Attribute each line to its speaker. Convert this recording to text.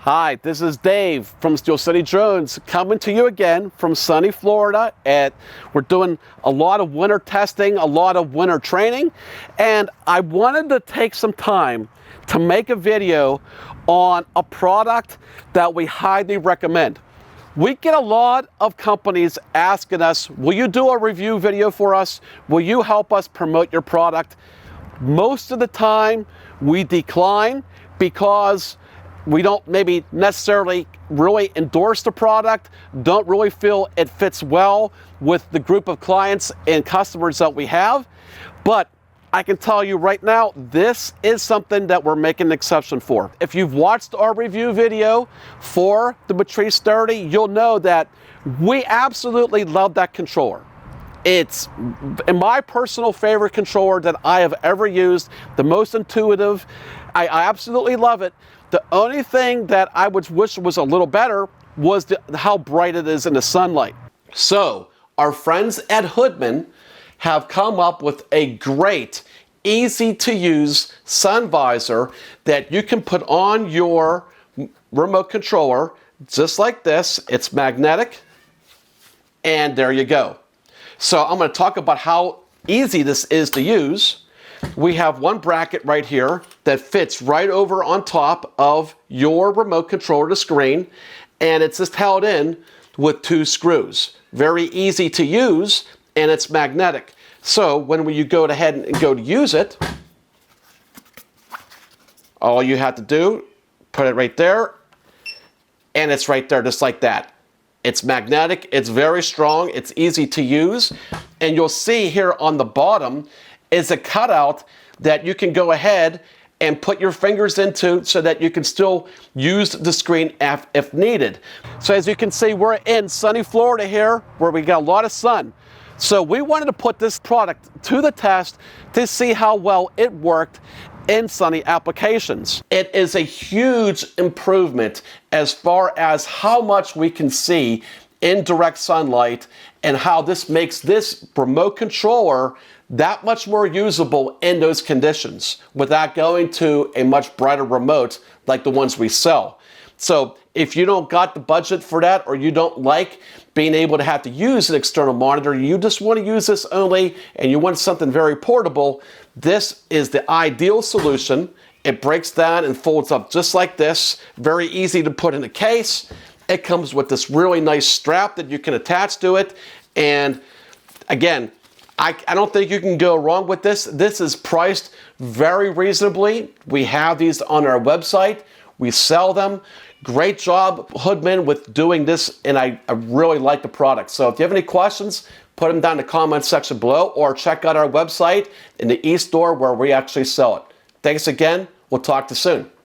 Speaker 1: Hi, this is Dave from Steel City Drones coming to you again from sunny Florida. And we're doing a lot of winter testing, a lot of winter training, and I wanted to take some time to make a video on a product that we highly recommend. We get a lot of companies asking us, will you do a review video for us? Will you help us promote your product? Most of the time we decline because we don't maybe necessarily really endorse the product, don't really feel it fits well with the group of clients and customers that we have. But I can tell you right now, this is something that we're making an exception for. If you've watched our review video for the Matrice 30, you'll know that we absolutely love that controller. It's my personal favorite controller that I have ever used, the most intuitive. I absolutely love it. The only thing that I would wish was a little better was how bright it is in the sunlight. So our friends at Hoodman have come up with a great, easy to use sun visor that you can put on your remote controller just like this. It's magnetic, and there you go. So I'm going to talk about how easy this is to use. We have one bracket right here that fits right over on top of your remote controller to screen, and it's just held in with two screws. Very easy to use, and it's magnetic. So when you go ahead and go to use it, all you have to do, put it right there, and it's right there just like that. It's magnetic, it's very strong, it's easy to use, and you'll see here on the bottom is a cutout that you can go ahead and put your fingers into so that you can still use the screen if needed. So as you can see, we're in sunny Florida here where we got a lot of sun. So we wanted to put this product to the test to see how well it worked in sunny applications. It is a huge improvement as far as how much we can see in direct sunlight and how this makes this remote controller that much more usable in those conditions without going to a much brighter remote like the ones we sell. So if you don't got the budget for that, or you don't like being able to have to use an external monitor, you just want to use this only and you want something very portable, this is the ideal solution. It breaks down and folds up just like this. Very easy to put in a case. It comes with this really nice strap that you can attach to it. And again, I don't think you can go wrong with this. This is priced very reasonably. We have these on our website. We sell them. Great job, Hoodman, with doing this, and I really like the product. So if you have any questions, put them down in the comment section below, or check out our website in the e-store where we actually sell it. Thanks again. We'll talk to you soon.